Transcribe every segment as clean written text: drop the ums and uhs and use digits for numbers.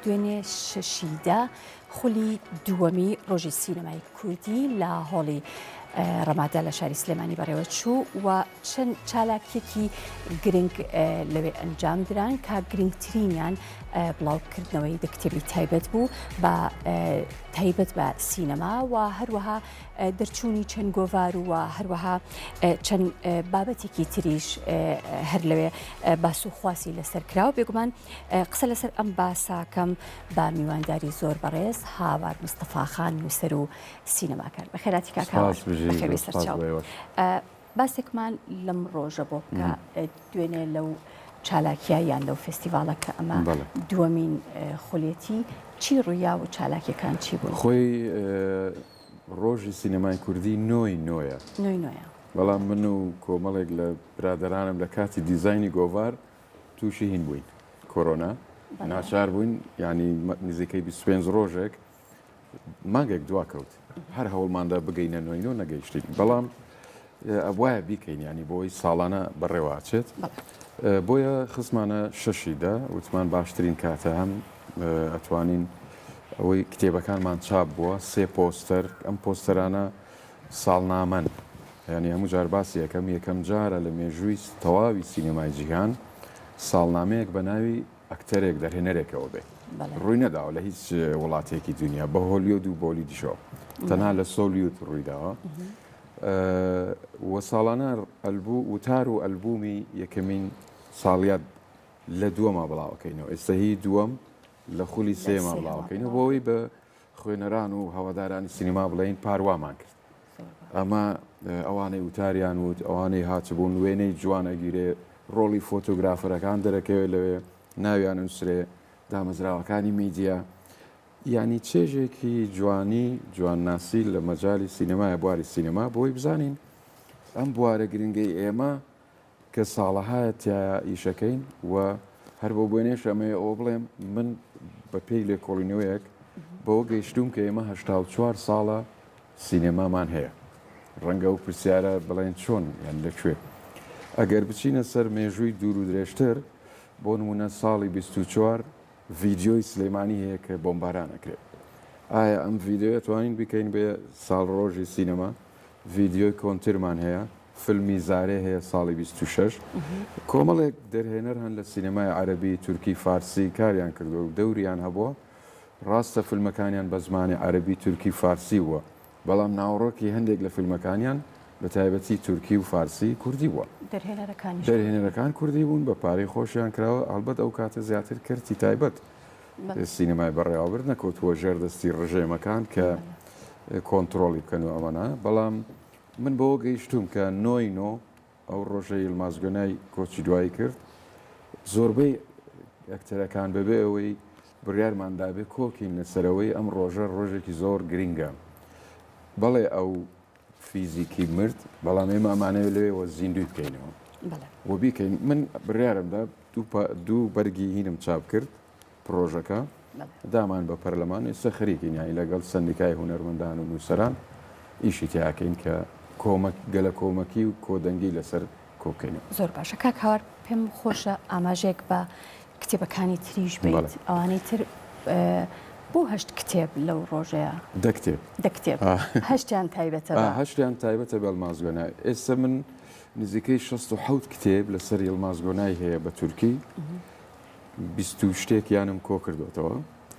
دوێنێ شەشیدا خولی دووەمی ڕۆژی سینەمای کوردی لە هۆڵی ڕەمادا لە شاری سلێمانی بەڕێوە چوو و چەند چالاکیەکی گرنگ لەوێ ئەنجام دران کە گرنگترینیان بڵاوکردنەوەی کتێبی تایبەت بوو بە تایبەت بە سینەما و هەروەها دەرچوونی چەند گۆڤار و هەروەها چەند بابەتێکی تریش هەر لەوێ باس و خواسی لەسەر کراوە. بێگومان قسە لەسەر ئەم باساکەم با میوانداری زۆر بەڕێز هاوار مستەفا خان نووسەر و سینەماکار. بەخێراتی کاکاوە بەخێوی سەرچاو. باسێکمان لەم ڕۆژە بۆ بکە دوێنێ لەو چالاکیە یان لەو فستیڤالە کە ئەمە دووەمین خولێتی چی ڕوویا و چالاکیەکان چی بوون؟ خۆی ڕۆژی سینەمای کوردی نۆی نۆیە بەڵام من و کۆمەڵێک لە برادرانم لە کاتی دیزایانی گۆڤار تووشی هین بووین کۆرۆنا ناچار بووین ینی نزیکەی 25 ڕۆژێک مانگێک دواکەوت هەر هەوڵماندا بگەینە نۆی نۆ نەگەیشتین بەڵام وایە بیکەین ینی بۆی ساڵانە بەڕێواچێت بۆیە خزمانە شەشیدا وتمان باشترین کاتە هەم ئەتوانین ئەوەی کتێبەکانمان چاپ بووە 3 پۆستەر ئەم پۆستەرانە ساڵنامەن ینی هەموو جار باسی یەکەم جارە لە مێژووی تەواوی سینەمای جیهان ساڵنامەیەک بە ناوی ئەکتەرێک دەرهێنەرێکەوە بێت ڕووی نەداوە لە هیچ وڵاتێکی دنیا بە هۆلیۆد و بۆلیدیشۆ تەنها لە سۆلیوت ڕوویداوە وە ساڵانە ئەلبوو وتار و ئەلبومی یەکەمین ساڵیات لە دووەمە بڵاوەکەینەوە ئێستا هی دووەم لە خولی سێمە بڵاوەکەینەوە بۆەوەی بە خوێنەران و هەوادارانی سینەما بڵێن پاروامان کرد ئەمە ئەوانەی وتاریان وت ئەوانەی هاتبوون وێنەی جوانەگیرێ ڕۆڵی فۆتۆگرافەرەکان دەرەکەوێت لەوێ ناویان نووسرێ دامەزراوەکانی میدیا ینی چێژێکی جوانناسی لە مەجای سینەمایە بواری سینەما بۆی بزانین ئەم بوارە گرنگەی ئێمە کە ساڵەهایە تایە ئیشەکەین و هەر بۆ بوێنێش ئەمەیە ئەوە بڵێم من بە پێی لێکۆڵینەوەیەک بەوە گەیشتوم کە ئێمە 84 ساڵە سینەمامان هەیە ڕەنگە و پرسیارە بڵێن چۆن یان لەکوێ ئەگەر بچینە سەر مێژووی دوور و درێژتر بۆ نمونە ساڵی 24 ڤیددیۆی سلەیمانی هەیە کە بۆمباران ئەکرێت ئایا ئەم ڤیددیۆ توانین بکەین بێ ساڵ ڕۆژی سینەما ڤیددیۆی کۆنترمان هەیە فیلمی زارێ هەیە ساڵی 26 کۆمەڵێک دەرهێنەر هەن لە سینەمای عەرەبی تورکی فارسی کاریان کردو و دەوریان هەبووە ڕاستە فیلمەکانیان بە زمانی عەرەبی تورکی فارسی بووە بەڵام ناوڕۆکی هەندێک لە فیلمەکانیان بە تایبەتی تورکی و فارسی کوردی بووە دەرهێنەرەکان کوردی بوون بە پارەی خۆشیان کراوە ئەلبەت ئەو کاتە زیاتر کردی تایبەت سینەمای بەڕێوەبرد نەکەوتووە ژێردەستی ڕژێمەکان کە کۆنتترۆلی بکەن و ئەمەە بەڵام من بەوە گەیشتوم کە نۆی نۆ ئەو ڕۆژەی ئیلمازگۆنای کۆچی دوایی کرد زۆربەی ئەکتەرەکان بەبێ ئەوەی بڕیارماندابێ کۆکین لەسەرەوەی ئەم ڕۆژە ڕۆژێکی زۆر گرینگە بەڵێ ئەو فیزیکی مرد بەڵام ئێمە ئەمانەوە لەوێەوە زیندوی بکەینەوە بۆ بیکەین من بڕیارمدا دوو بەرگی هینم چاپ کرد پرۆژەکە دامان بە پەرلەمان ئێستا خەریکین یانی لەگەڵ سندیکای هونەرمەندان و نووسەران ئیشی تیاکەین کە گەلە کۆمەکی و کۆدەنگی لەسەر کۆکەینەوە زۆر باشە کاک هاوار پێم خۆشە ئاماژێک بە کتێبەکانی تریش بێت ئەوانەی تر بۆ هەشت کتێب لەو ڕۆژەیە دەکتێب هەشتیان تایبەتە بە ئەلمازگۆنای ئێستا من نزیکەی 67 کتێب لەسەر ئەلمازگۆنای هەیە بە تورکی 20 شتێکیانم کۆ کردوێتەوە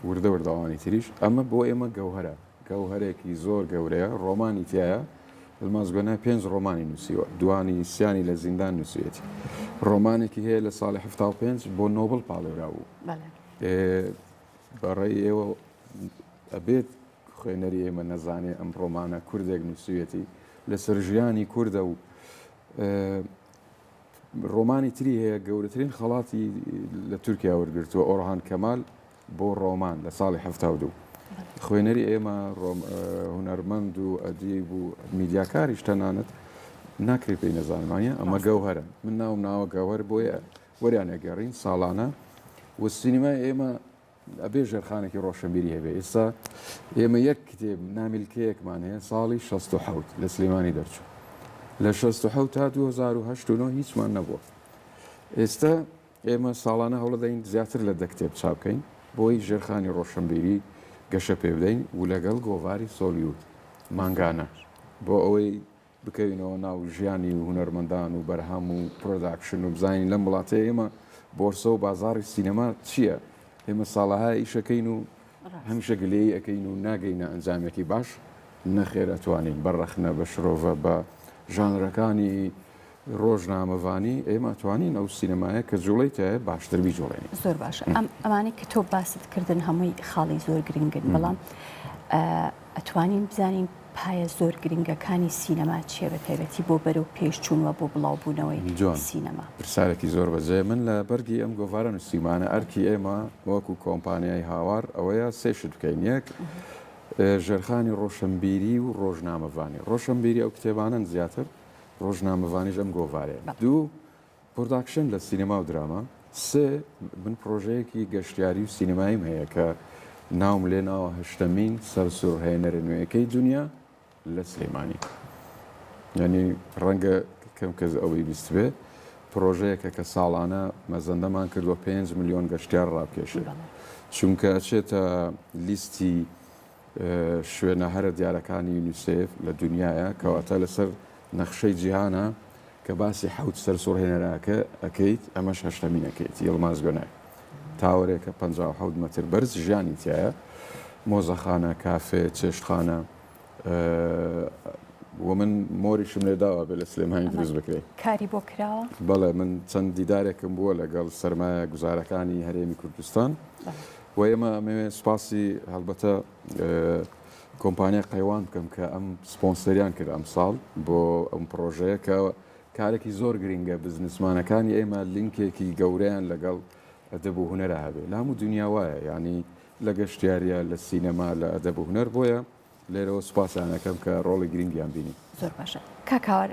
وردە ورداوانی تریش ئەمە بۆ ئێمە گەوهرێکی زۆر گەورەیە ڕۆمانی تایە ئەلمازگۆنای 5 ڕۆمانی نووسیوە دوانی سیانی لە زیندان نووسێتی ڕۆمانێکی هەیە لە ساڵی 75 بۆ نۆبل پاڵێرا بوو بەڕێی ئێوە ئەبێت خوێنەری ئێمە نەزانێ ئەم ڕۆمانە کوردێک نووسێتی لەسەر ژیانی کووردە و ڕۆمانی تری هەیە گەورەترین خەڵاتی لە تورکیا وەرگرتووە ئۆرهان کەمال بۆ ڕۆمان لە ساڵی 72 خوێنەری ئێمە هونەرمەند و ئەدیب و میدیاکاریش تەنانەت ناکری پێی نەزانمانە ئەمە گەوهرە من ناوە گەوهر بۆیە وەریان ئەگەڕین ساڵانە و سینیمای ئێمە ئەبێ ژێرخانێکی ڕۆشنبیری هەبێ ئێستا ئێمە یەک کتێب نامیلکەیەکمان هەیە ساڵی 67 لە سلێمانی دەرچوو لە 67 تا 2009 هیچمان نەبووە ئێستا ئێمە ساڵانە هەوڵە دەین زیاتر لە 10 کتێب چاپ بکەین بۆی ژێرخانی ڕۆشنبیری گەشە پێ بدەین و لەگەڵ گۆڤاری سۆلیوت مانگانە بۆ ئەوەی بکەینەوە ناو ژیانی و هونەرمەندان و بەرهەم و پرۆداکشن و بزانین لەم وڵاتەیە ئێمە بۆرسە و بازاڕی سینەما چییە؟ ئێمە ساڵەهای ئیشەکەین و هەمیشە گلەی ئەەکەین و ناگەینە ئەنجامێکی باش نەخێر ئەتوانین بەڕەخنە بە شرۆڤە بە ژانرەکانی ڕۆژنامەوانی ئێمە ئەتوانین ئەو سینەمایە کە جوڵەی تایە باشتر بیجوڵێنی. زۆر باشە ئەمانەی کە تۆ باست کردن هەمووی خاڵی زۆر گرنگن بەڵام ئەتوانین بزانین پایە زۆر گرنگەکانی سینەما چیە بە تایبەتی بۆ بەرەو پێشچوونەوە بۆ بڵاوبوونەوەی سینەما. پرسارێکی زۆر بەجێ من لە بەرگی ئەم گۆڤارە نووسیمانە ئەرکی ئێمە وەکو کۆمپانیای هاوار ئەوەیە سێشت بکەین. یەک ژێرخانی ڕۆشنبیری و ڕۆژنامەوانی. ڕۆشنبیری ئەو کتێبانن زیاتر ڕۆژنامەوانیش ئەم گۆڤارەیە. دوو پرۆداکشن لە سینەما و دراما. سێ من پرۆژەیەکی گەشتیاری و سینەماییم هەیە کە ناوم لێ ناوە هەشتەمین سەرسوڕهێنەرە نوێیەکەی دنیا لە سلێمانی. یعنی ڕەنگە کەم کەس ئەوەی بیست بێ پرۆژەیەکە کە ساڵانە مەزەندەمان کردووە 5 ملیۆن گەشتیار ڕابکێشێت چونکە ئەچێتە لیستی شوێنە هەرە دیارەکانی یونیسێف لە دنیاە کەواتە لەسەر نەخشەی جیهانە کە باسی حوت سەرسوڕهێنەراکە ئەەکەیت ئەمەش هەشتەمینەکەیت یڵماز گۆنای تاوەرێکە 57 مەتر بەرز ژیانی تایە مۆزەخانە کافێ چێشتخانە و من مۆریشم لێداوە بێ لە سلێمانی دروست بکرێت. کاری بۆ کراوە؟ بەڵێ من چەند دیدارێکم بووە لەگەڵ سەرمایە گوزارەکانی هەرێمی کوردستان و ئێمە ئەمەوێ سوپاسی هەڵبەتە کۆمپانیای قەیوان بکەم کە ئەم سپۆنسەریان کرد ئەم ساڵ بۆ ئەم پرۆژەیە کە کارێکی زۆر گرنگە بزنسمانەکانی ئێمە لینکێکی گەورەیان لەگەڵ ئەدەب و هونەرە هەبێ لە هەموو دنیا وایە ینی لە گەشتیاریە لە سینەما لە ئەدەب و هونەر بۆیە لێرەوە سوپاسیانەکەم کە ڕۆڵی گرنگیان بینی. زۆر باشە کاکاوەر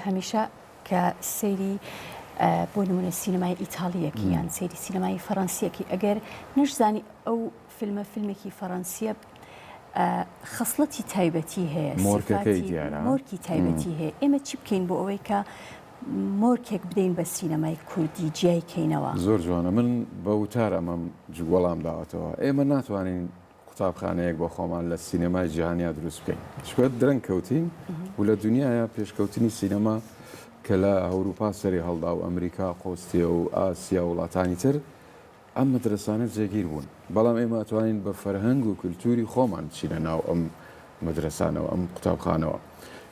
هەمیشە کە سەیری بۆ نمونە سینەمای ئیتالیەکی یان سەیری سینەمای فەڕەنسیەکی ئەگەر نەشزانی ئەو فیلمە فیلمێکی فەڕەنسیە خەسڵەتی تایبەتی هەیە مۆرکەکەی دیارە مۆرکی تایبەتی هەیە ئێمە چی بکەین بۆ ئەوەی کە مۆرکێک بدەین بە سینەمای کوردی جیایکەینەوە. زۆر جوانە من بە وتار ئەمەم وەڵام داوەتەوە ئێمە ناتوانین قوتابخانەیەک بۆ خۆمان لە سینەمای جیهانیا دروست بکەین شوێت درەنگ کەوتین و لە دنیاە پێشکەوتنی سینەما کە لە ئەوروپا سەری هەڵدا و ئەمریکا قۆستیە و ئاسیا و وڵاتانی تر ئەم مەدرسانە جێگیر بوون بەڵام ئێمە ئەتوانین بە فەرهەنگ و کولتوری خۆمان بچینە ناو ئەم مەدرسانەوە ئەم قوتابخانەوە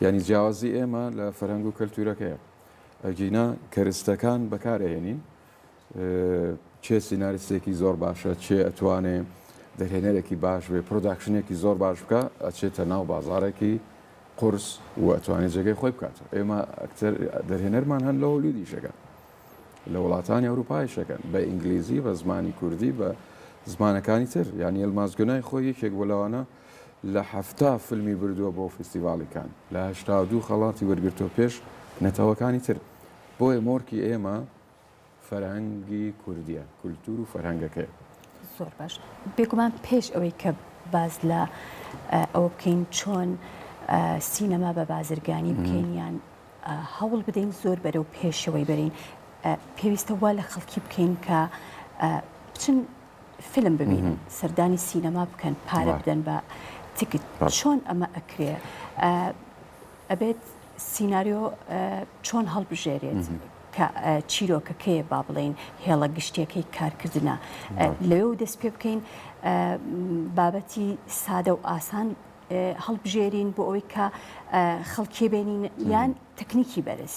یعنی جیاوازی ئێمە لە فەرهەنگ و کەلتورەکەیە ئەگینا کەرستەکان بەکارهێنین چێ سیناریستێکی زۆر باشە چێ ئەتوانێ دەرهێنەرێکی باش بێ پرۆداکشنێکی زۆر باش بکە ئەچێتە ناو بازارێکی قورس و ئەتوانێت جێگەی خۆی بکاتەوە ئێمە دەرهێنەرمان هەن لە هۆلیودیشەکە لە وڵاتانی ئەوروپایشەکەن بە ئینگلیزی بە زمانی کوردی بە زمانەکانی تر یعنی ئەلمازگونای خۆی یەکێک بۆلەوانە لە 7 فیلمی بردووە بۆ فستیڤاڵیکان لە 82 خەڵاتی وەرگرتۆ پێش نەتەوەکانی تر بۆیە مۆرکی ئێمە فەرهەنگی کوردیە کولتور و فەرهەنگەکەی. زۆر باش بێگومان پێش ئەوەی کە باز لە ئەوە بکەین چۆن سینەما بە بازرگانی بکەین یان هەوڵ بدەین زۆر بەرەو پێشەوەی بەرین پێویستە وا لە خەڵکی بکەین کە بچن فیلم ببینن سەردانی سینەما بکەن پارە بدەن بە تیکت چۆن ئەمە ئەکرێ ئەبێت سیناریۆ چۆن هەڵبژێرێت کە چیرۆکەکەیە با بڵێن هێڵە گشتیەکەی کارکردنە لەوێ و دەست پێ بکەین بابەتی سادە و ئاسان هەڵبژێرین بۆ ئەوەی کە خەڵکی بێنین یان تەکنیکی بەرز.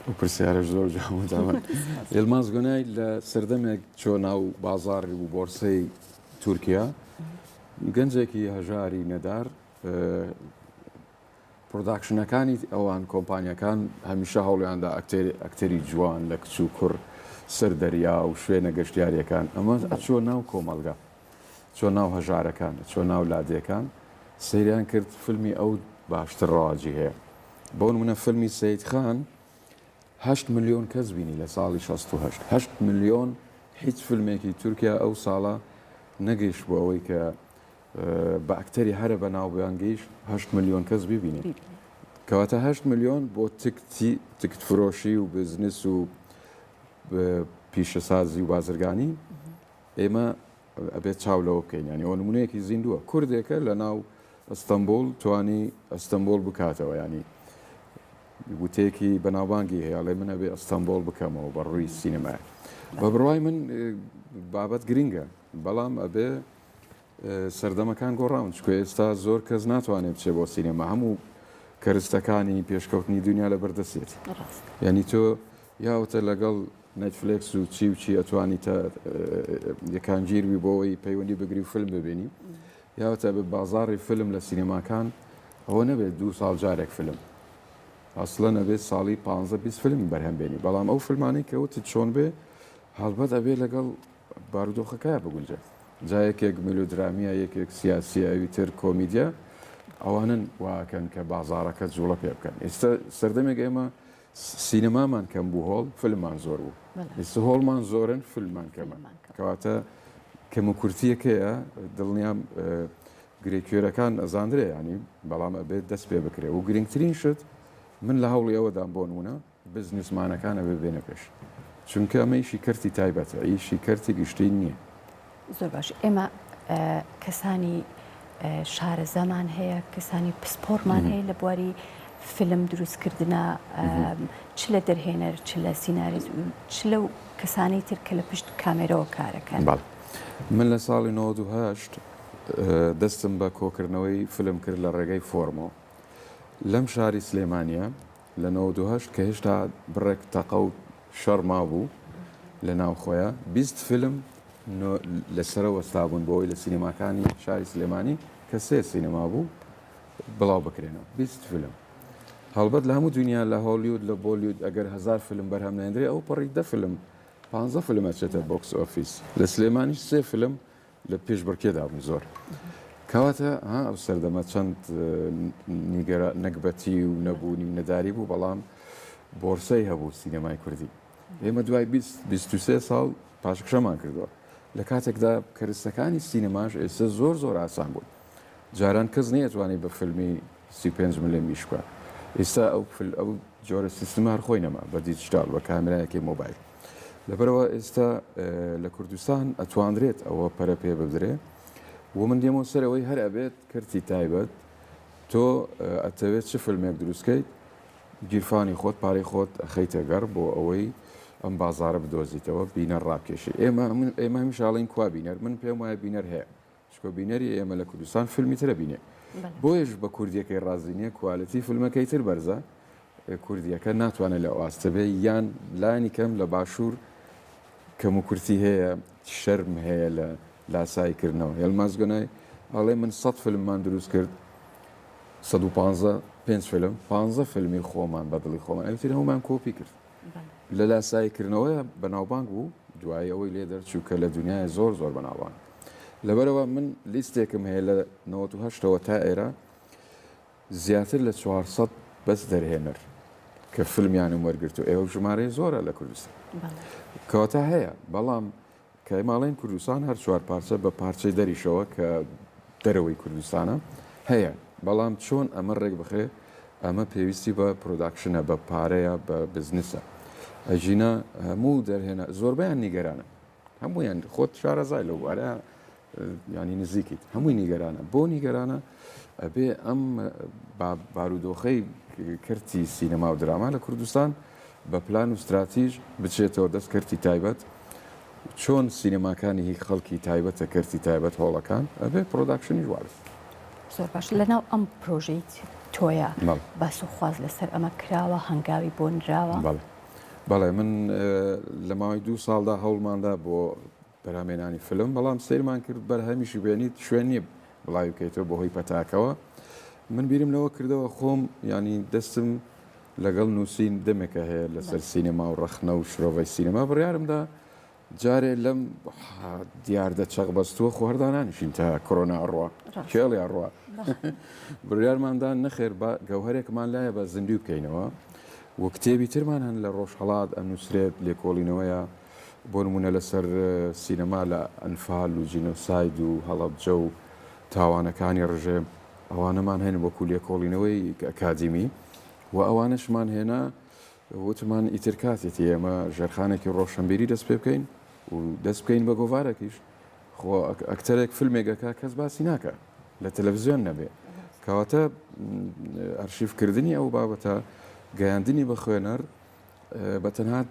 و پرسیارش زۆر جوان ئێلماز گۆنای لە سەردەمێک چۆ ناو بازاڕی و بۆرسەی تورکیا گەنجێکی هەژاری نەدار پرۆداکشنەکانی ئەوان کۆمپانیەکان هەمیشە هەوڵیاندا ئەکتەری جوان لە کچ و کوڕ سەر دەریا و شوێنە گەشتیاریەکان ئەمە ئەچۆ ناو کۆمەڵگا چۆ ناو هەژارەکان چۆ ناو لادیەکان سەیریان کرد فیلمی ئەو باشتر ڕاجی هەیە بۆ نمونە فیلمی سەید خان 8 ملیۆن کەس بینی لە ساڵی 68 ملیۆن هیچ فیلمێکی تورکیا ئەو ساڵە نەگەیشت بۆ ئەوەی کە بە ئەکتەری هەرە بە ناوبیان گەیشت 8 ملیۆن کەس ببینی کەواتە 8 ملیۆن بۆ تکت فرۆشی و بزنس و پیشەسازی و بازرگانی ئێمە ئەبێت چاولەوە بکەین ینی ئەو نمونەیەکی زیندووە کوردێکە لە ناو ئەستەمبول توانی ئەستەمبول بکاتەوە ینی وتێکی بەناوبانگی هەیە لێ منە بێ ئەستەمبول بکەمەوە بە ڕووی سینەمای بە بڕوای من بابەت گرینگە بەڵام ئەبێ سەردەمەکان گۆڕاون چکە ئێستا زۆر کەس ناتوانێت بچێ بۆ سینەما هەموو کەرستەکانی پێشکەوتنی دنیا لە بەردەسێتی ینی تۆ یاوتە لەگەڵ نەتفلێکس و چی ئەتوانی تا یەکانگیروی بۆەوەی پەیوەندی بگری و فیلم ببینی یاوتە بە بازاڕی فیلم لە سینەماکان ئەوە نەبێت 2 ساڵ جارێک فیلم ئەسڵە نەبێت ساڵی 15-20 فیلم بەرهەمبێنی بەڵام ئەو فیلمانەی کەوتت چۆن بێ هەڵبەت ئەبێ لەگەڵ بارودۆخەکە بگونجێت جایەکێک میلودرامیە یەکێک سیاسیەوی تر کۆمیدیا ئەوانن واکەن کە بازارەکە جوڵە پێ بکەن ئێستا سەردەمێک ئێمە سینەمامان کەم بوو هۆڵ فیلممان زۆر بوو ئێستا هۆڵمان زۆرن فیلممان کەمە کەواتە کەم و کورتیەکەیە دڵنیام گرێکوێرەکان ئەزاندرێ ینی بەڵام ئەبێت دەست پێ بکرێ و گرنگترین شت من لە هەوڵی ئەوەدام بۆ نمونە بزنسمانەکانە ببێنە پێش چونکە ئەمە ئیشی کەرتی تایبەتە ئیشی کەرتی گشتین نییە زۆر باش ئێمە کەسانی شارەزەمان هەیە کەسانی پسپۆرمان هەیە لە بواری فیلم دروستکردنە چ لە دەرهێنەر چ لە سیناریز چ لەو کەسانی تر کە لە پشت کامێرەوە کارەکەن من لە ساڵی 98 دەستم بە کۆکردنەوەی فیلم کرد لە ڕێگەی فۆرمۆ لەم شاری سلێمانیە لە 98 کە هێشتا بڕێک تەقە و شەڕ مابوو لە ناوخۆیە 20 فیلم لەسەرەوە ستابوون بۆی لە سینەماکانی شاری سلێمانی کە 3 سینەما بوو بڵاو بکرێنەوە 20 فیلم هەڵبەت لە هەموو دنیا لە هۆلیود لە بۆلیود ئەگەر 1000 فیلم بەرهەم نێنرێ ئەو پەڕی 10 فیلم 15 فیلم ئەچێتە بۆکس ئۆفیس لە سلێمانیش 3 فیلم لە پێشبڕکێدا بوو زۆر کەواتە ئەو سەردەمە چەند نەکبەتی و نەبوونی و نەداری بوو بەڵام بۆرسەی هەبوو سینەمای کوردی ئێمە دوای 23 ساڵ پاشکشەمان کردووە لە کاتێکدا کەرستەکانی سینەماش ئێستا زۆر ئاسان بوون جاران کەس نەیەتوانێت بە فیلمی 35 ملم بکە ئێستا ئەو جۆرە سیستم هەر خۆی نەما بە دیجیتال بە کامێرایەکی مۆبایل لەبەرەوە ئێستا لە کوردستان ئەتواندرێت ئەوە پەرە پێ بدرێ و من دێمە سەرەوەی هەر ئەبێت کەرتی تایبەت تۆ ئەتەوێت چه فیلمێک دروستکەیت گیرفانی خۆت پارەی خۆت ئەخەیتە گەڕ بۆ ئەوەی ئەم بازارە بدۆزیتەوە بینەر ڕابکێشی ئێمە هەمیشاڵین کوا بینەر من پێم وایە بینەر هەیە چکۆ بینەری ئێمە لە کوردستان فیلمی ترە بینێ بۆیش بە کوردیەکەی ڕازینیە کوالەتی فیلمەکەی تر بەرزە کوردیەکە ناتوانێت لە ئاستە بێ یان لانی کەم لە باشوور کەم و کورتی هەیە شەرم هەیە لە لاسایکردنەوە هێڵمازگەنای ئەڵێ من 100 فیلممان دروست کرد 115 فیلم 15 فیلمی خۆمان بەدڵی خۆمان ئەوتر هەمومان کۆپی کرد لە لاسایکردنەوەی بەناوبانگ بوو دوای ئەوەی لێ دەرچوو کە لە دنیای زۆر بەناوبانگ لەبەرەوە من لیستێکم هەیە لە 98ەوە تا ئێرە زیاتر لە 400 بەس دەرهێنەر کە فیلمیانم وەرگرت و ئێوە ژمارەی زۆرە لە کوردستان کەواتە هەیە بەڵام کە ماڵین کوردستان هەر 4 پارچە بە پارچەی دەریشەوە کە دەرەوەی کوردستانە هەیە بەڵام چۆن ئەمە ڕێک بخێ ئەمە پێویستی بە پرۆداکشنە بە پارەیە بە بزنسە ئەژینە هەموو دەرهێنە زۆربیان نیگەرانە هەمویان خۆت شارەزای لەو وارە ینی نزیکیت هەمووی نیگەرانە بۆ نیگەرانە ئەبێ ئەم بارودۆخەی کردی سینەما و دراما لە کوردستان بە پلان و استراتیژ بچێتەوە دەست کردی تایبەت چۆن سینەماکانی هی خەڵکی تایبەتە کردی تایبەت هۆڵەکان ئەبێ پرۆداکشنی وارد زۆر باش لەناو ئەم پرۆژەی تۆیە باس و خواز لەسەر ئەمە کراوە هەنگاوی بۆ نراوە بەڵێ من لە ماوەی 2 ساڵدا هەوڵماندا بۆ بەرهەمێنانی فیلم بەڵام سیرمان کرد بەرهەمیشی بێنیت شوێن نییە بڵاوی بکەیتەوە بۆ هۆی پەتاکەوە من بیرم لەوە کردەوە خۆم ینی دەستم لەگەڵ نووسین دەمێکە هەیە لەسەر سینەما و ڕەخنە و شرۆڤی سینەما بڕیارمدا جارێ لەم دیاردە چەق بەستووە خۆهردانانیشین تا کۆرۆنا ئەڕوا کێڵی ئەڕوا بڕیارماندان نەخێر بە گەوهرێکمان لایە بە زیندوی بکەینەوە و کتێبی ترمان هەن لە ڕۆژهەڵات ئەنووسرێت لێکۆڵینەوەیە بۆ نمونە لەسەر سینەما لە ئەنفال و جینۆساید و هەڵەبجە و تاوانەکانی ڕژێ ئەوانەمان هەن وەکو لێکۆڵینەوەی ئەکادیمی و ئەوانشمان هێنا وتمان ئیتر کاتێتی ئێمە ژێرخانێکی ڕۆشنبیری دەست پێ بکەین و دەست بکەین بە گۆڤارێکیش خۆ ئەکتەرێک فیلمێکەکە کەس باسی ناکە لە تەلەڤیزیۆن نەبێ کەواتە ئەرشیفکردنی ئەو بابەتە گەیاندنی بە خوێنەر بە تەنها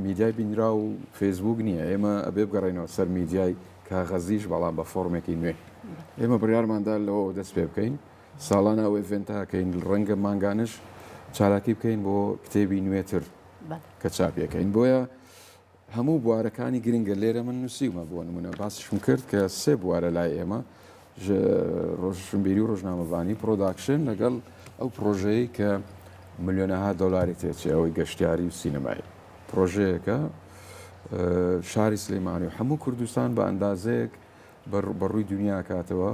میدیای بینرا و فێسبوک نییە ئێمە ئەبێ بگەڕێنەوە سەر میدیای کاغەزیش بەڵام بە فۆرمێکی نوێ ئێمە بڕیارماندا لەوە دەست پێ بکەین ساڵانە ئەو ئێڤێنتاکەین ڕەنگە مانگانش چالاکی بکەین بۆ کتێبی نوێتر کە چاپیەکەین بۆیە هەموو بوارەکانی گرنگە لێرە من نووسیمە بۆ نمونە باسشم کرد کە سێ بوارە لای ئێمە ڕۆژشمبیری و ڕۆژنامەبانی پرۆداکشن لەگەڵ ئەو پرۆژەیە کە ملیۆنەها دۆلاری تێچێ ئەوەی گەشتیاری و سینەمایی پرۆژەیەکە شاری سلێمانی و هەموو کوردستان بە ئەندازەیەک بەڕووی دنیا کاتەوە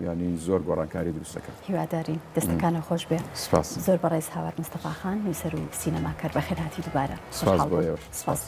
ینی زۆر گۆڕانکاری دروستەکە هیواداری دەستەکانە خۆش بێ زۆر بەڕێز هاوار مستەفاخان نووسەر و سینەماکەر بەخێر هاتی دووبارە سپاس.